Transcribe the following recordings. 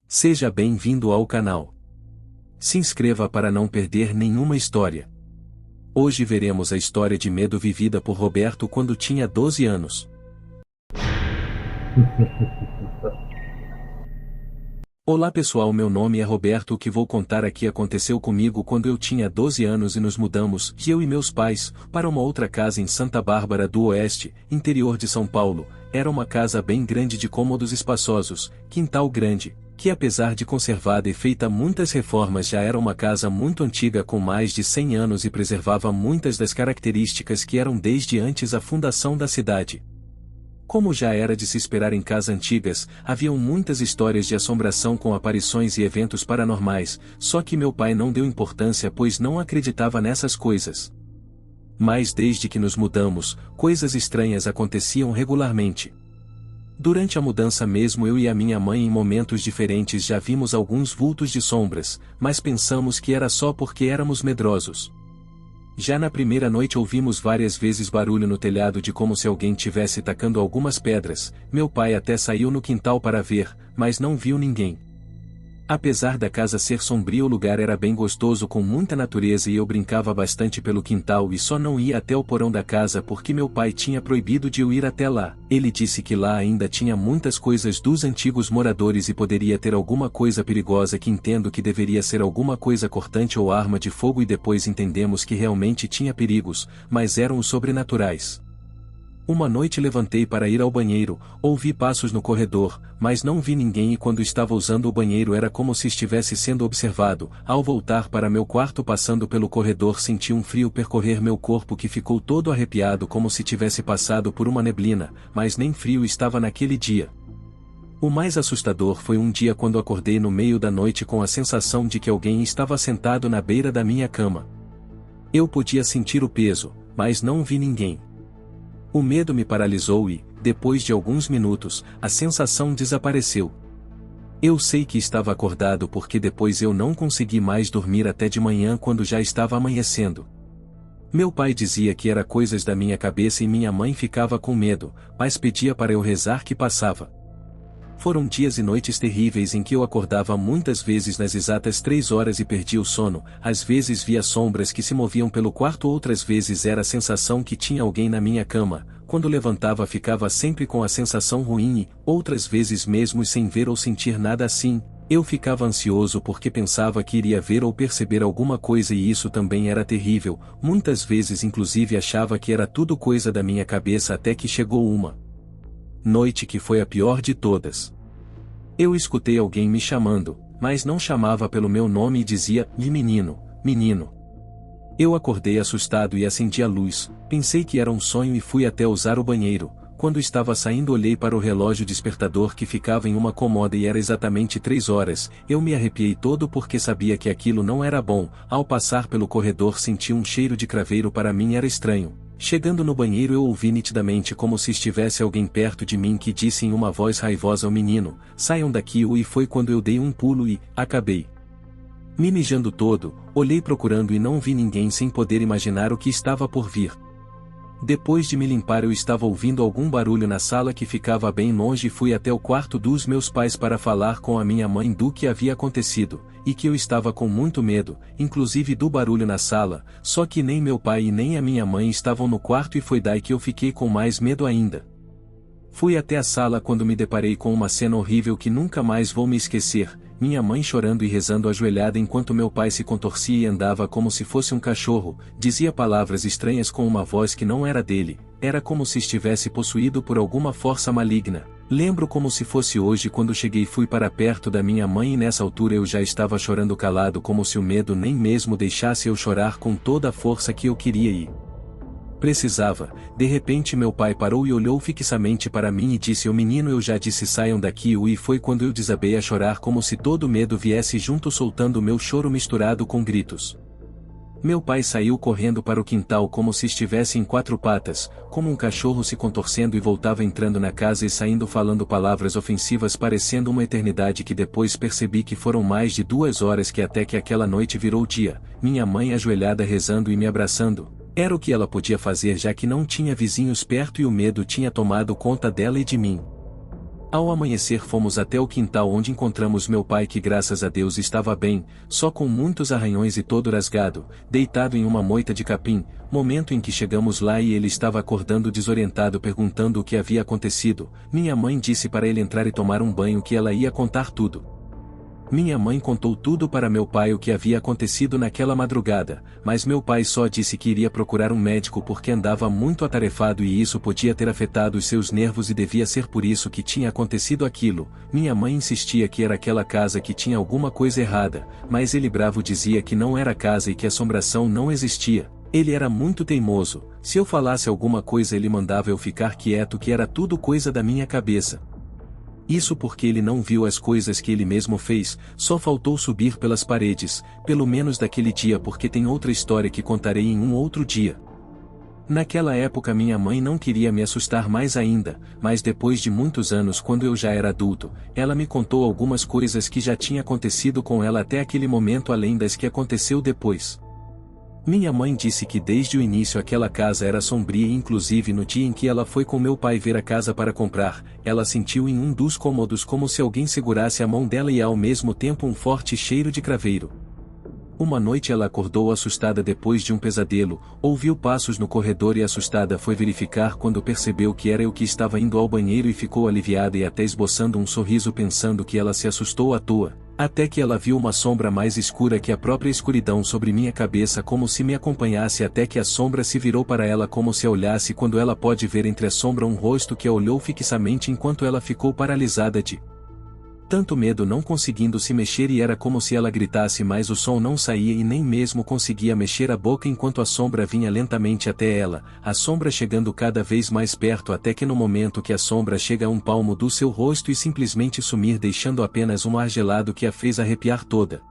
Seja bem-vindo ao canal. Se inscreva para não perder nenhuma história. Hoje veremos a história de medo vivida por Roberto quando tinha 12 anos. Olá pessoal, meu nome é Roberto. O que vou contar aqui aconteceu comigo quando eu tinha 12 anos e nos mudamos, eu e meus pais, para uma outra casa em Santa Bárbara do Oeste, interior de São Paulo. Era uma casa bem grande de cômodos espaçosos, quintal grande, que apesar de conservada e feita muitas reformas já era uma casa muito antiga com mais de 100 anos e preservava muitas das características que eram desde antes a fundação da cidade. Como já era de se esperar em casas antigas, haviam muitas histórias de assombração com aparições e eventos paranormais, só que meu pai não deu importância pois não acreditava nessas coisas. Mas desde que nos mudamos, coisas estranhas aconteciam regularmente. Durante a mudança mesmo eu e a minha mãe em momentos diferentes já vimos alguns vultos de sombras, mas pensamos que era só porque éramos medrosos. Já na primeira noite ouvimos várias vezes barulho no telhado de como se alguém tivesse tacando algumas pedras. Meu pai até saiu no quintal para ver, mas não viu ninguém. Apesar da casa ser sombria, o lugar era bem gostoso com muita natureza e eu brincava bastante pelo quintal e só não ia até o porão da casa porque meu pai tinha proibido de eu ir até lá. Ele disse que lá ainda tinha muitas coisas dos antigos moradores e poderia ter alguma coisa perigosa, que entendo que deveria ser alguma coisa cortante ou arma de fogo, e depois entendemos que realmente tinha perigos, mas eram os sobrenaturais. Uma noite levantei para ir ao banheiro, ouvi passos no corredor, mas não vi ninguém, e quando estava usando o banheiro era como se estivesse sendo observado. Ao voltar para meu quarto passando pelo corredor senti um frio percorrer meu corpo que ficou todo arrepiado como se tivesse passado por uma neblina, mas nem frio estava naquele dia. O mais assustador foi um dia quando acordei no meio da noite com a sensação de que alguém estava sentado na beira da minha cama. Eu podia sentir o peso, mas não vi ninguém. O medo me paralisou e, depois de alguns minutos, a sensação desapareceu. Eu sei que estava acordado porque depois eu não consegui mais dormir até de manhã quando já estava amanhecendo. Meu pai dizia que era coisas da minha cabeça e minha mãe ficava com medo, mas pedia para eu rezar que passava. Foram dias e noites terríveis em que eu acordava muitas vezes nas exatas 3 horas e perdia o sono. Às vezes via sombras que se moviam pelo quarto, outras vezes era a sensação que tinha alguém na minha cama. Quando levantava ficava sempre com a sensação ruim e, outras vezes mesmo sem ver ou sentir nada assim, eu ficava ansioso porque pensava que iria ver ou perceber alguma coisa e isso também era terrível. Muitas vezes inclusive achava que era tudo coisa da minha cabeça, até que chegou uma noite que foi a pior de todas. Eu escutei alguém me chamando, mas não chamava pelo meu nome e dizia: menino, menino. Eu acordei assustado e acendi a luz, pensei que era um sonho e fui até usar o banheiro. Quando estava saindo olhei para o relógio despertador que ficava em uma cômoda e era exatamente 3 horas, eu me arrepiei todo porque sabia que aquilo não era bom. Ao passar pelo corredor senti um cheiro de craveiro, para mim era estranho. Chegando no banheiro eu ouvi nitidamente como se estivesse alguém perto de mim que disse em uma voz raivosa ao menino: saiam daqui, e foi quando eu dei um pulo e, acabei me mijando todo. Olhei procurando e não vi ninguém, sem poder imaginar o que estava por vir. Depois de me limpar eu estava ouvindo algum barulho na sala que ficava bem longe e fui até o quarto dos meus pais para falar com a minha mãe do que havia acontecido, e que eu estava com muito medo, inclusive do barulho na sala, só que nem meu pai e nem a minha mãe estavam no quarto e foi daí que eu fiquei com mais medo ainda. Fui até a sala quando me deparei com uma cena horrível que nunca mais vou me esquecer: minha mãe chorando e rezando ajoelhada enquanto meu pai se contorcia e andava como se fosse um cachorro, dizia palavras estranhas com uma voz que não era dele, era como se estivesse possuído por alguma força maligna. Lembro como se fosse hoje quando cheguei fui para perto da minha mãe e nessa altura eu já estava chorando calado como se o medo nem mesmo deixasse eu chorar com toda a força que eu queria e precisava. De repente meu pai parou e olhou fixamente para mim e disse: "Ô menino, eu já disse saiam daqui", e foi quando eu desabei a chorar como se todo o medo viesse junto, soltando meu choro misturado com gritos. Meu pai saiu correndo para o quintal como se estivesse em 4 patas, como um cachorro, se contorcendo, e voltava entrando na casa e saindo falando palavras ofensivas parecendo uma eternidade, que depois percebi que foram mais de 2 horas, que até que aquela noite virou dia. Minha mãe ajoelhada rezando e me abraçando. Era o que ela podia fazer já que não tinha vizinhos perto e o medo tinha tomado conta dela e de mim. Ao amanhecer fomos até o quintal onde encontramos meu pai que graças a Deus estava bem, só com muitos arranhões e todo rasgado, deitado em uma moita de capim, momento em que chegamos lá e ele estava acordando desorientado perguntando o que havia acontecido. Minha mãe disse para ele entrar e tomar um banho que ela ia contar tudo. Minha mãe contou tudo para meu pai o que havia acontecido naquela madrugada, mas meu pai só disse que iria procurar um médico porque andava muito atarefado e isso podia ter afetado os seus nervos e devia ser por isso que tinha acontecido aquilo. Minha mãe insistia que era aquela casa que tinha alguma coisa errada, mas ele bravo dizia que não era casa e que assombração não existia. Ele era muito teimoso, se eu falasse alguma coisa ele mandava eu ficar quieto que era tudo coisa da minha cabeça. Isso porque ele não viu as coisas que ele mesmo fez, só faltou subir pelas paredes, pelo menos daquele dia porque tem outra história que contarei em um outro dia. Naquela época minha mãe não queria me assustar mais ainda, mas depois de muitos anos quando eu já era adulto, ela me contou algumas coisas que já tinha acontecido com ela até aquele momento além das que aconteceu depois. Minha mãe disse que desde o início aquela casa era sombria e inclusive no dia em que ela foi com meu pai ver a casa para comprar, ela sentiu em um dos cômodos como se alguém segurasse a mão dela e ao mesmo tempo um forte cheiro de craveiro. Uma noite ela acordou assustada depois de um pesadelo, ouviu passos no corredor e assustada foi verificar quando percebeu que era eu que estava indo ao banheiro e ficou aliviada e até esboçando um sorriso pensando que ela se assustou à toa. Até que ela viu uma sombra mais escura que a própria escuridão sobre minha cabeça como se me acompanhasse até que a sombra se virou para ela como se a olhasse quando ela pode ver entre a sombra um rosto que a olhou fixamente enquanto ela ficou paralisada de tanto medo não conseguindo se mexer e era como se ela gritasse mas o som não saía e nem mesmo conseguia mexer a boca enquanto a sombra vinha lentamente até ela, a sombra chegando cada vez mais perto até que no momento que a sombra chega a um palmo do seu rosto e simplesmente sumir deixando apenas um ar gelado que a fez arrepiar toda.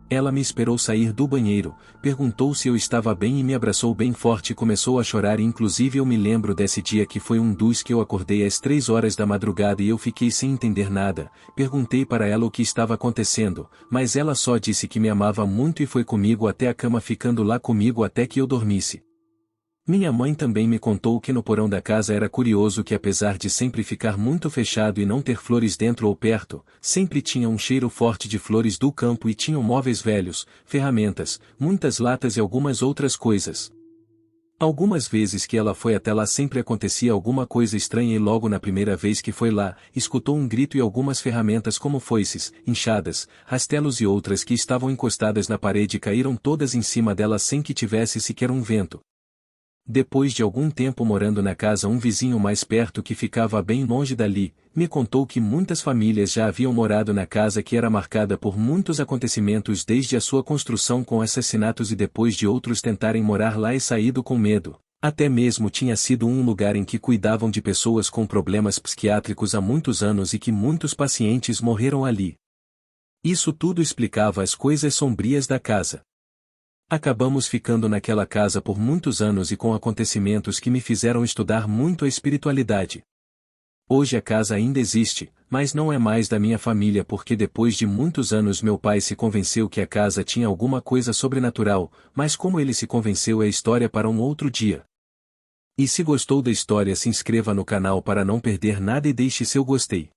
Ela me esperou sair do banheiro, perguntou se eu estava bem e me abraçou bem forte e começou a chorar e inclusive eu me lembro desse dia que foi um dos que eu acordei às 3 horas da madrugada e eu fiquei sem entender nada, perguntei para ela o que estava acontecendo, mas ela só disse que me amava muito e foi comigo até a cama ficando lá comigo até que eu dormisse. Minha mãe também me contou que no porão da casa era curioso que apesar de sempre ficar muito fechado e não ter flores dentro ou perto, sempre tinha um cheiro forte de flores do campo e tinham móveis velhos, ferramentas, muitas latas e algumas outras coisas. Algumas vezes que ela foi até lá sempre acontecia alguma coisa estranha e logo na primeira vez que foi lá, escutou um grito e algumas ferramentas como foices, enxadas, rastelos e outras que estavam encostadas na parede caíram todas em cima dela sem que tivesse sequer um vento. Depois de algum tempo morando na casa um vizinho mais perto que ficava bem longe dali, me contou que muitas famílias já haviam morado na casa que era marcada por muitos acontecimentos desde a sua construção com assassinatos e depois de outros tentarem morar lá e saído com medo. Até mesmo tinha sido um lugar em que cuidavam de pessoas com problemas psiquiátricos há muitos anos e que muitos pacientes morreram ali. Isso tudo explicava as coisas sombrias da casa. Acabamos ficando naquela casa por muitos anos e com acontecimentos que me fizeram estudar muito a espiritualidade. Hoje a casa ainda existe, mas não é mais da minha família porque depois de muitos anos meu pai se convenceu que a casa tinha alguma coisa sobrenatural, mas como ele se convenceu é história para um outro dia. E se gostou da história se inscreva no canal para não perder nada e deixe seu gostei.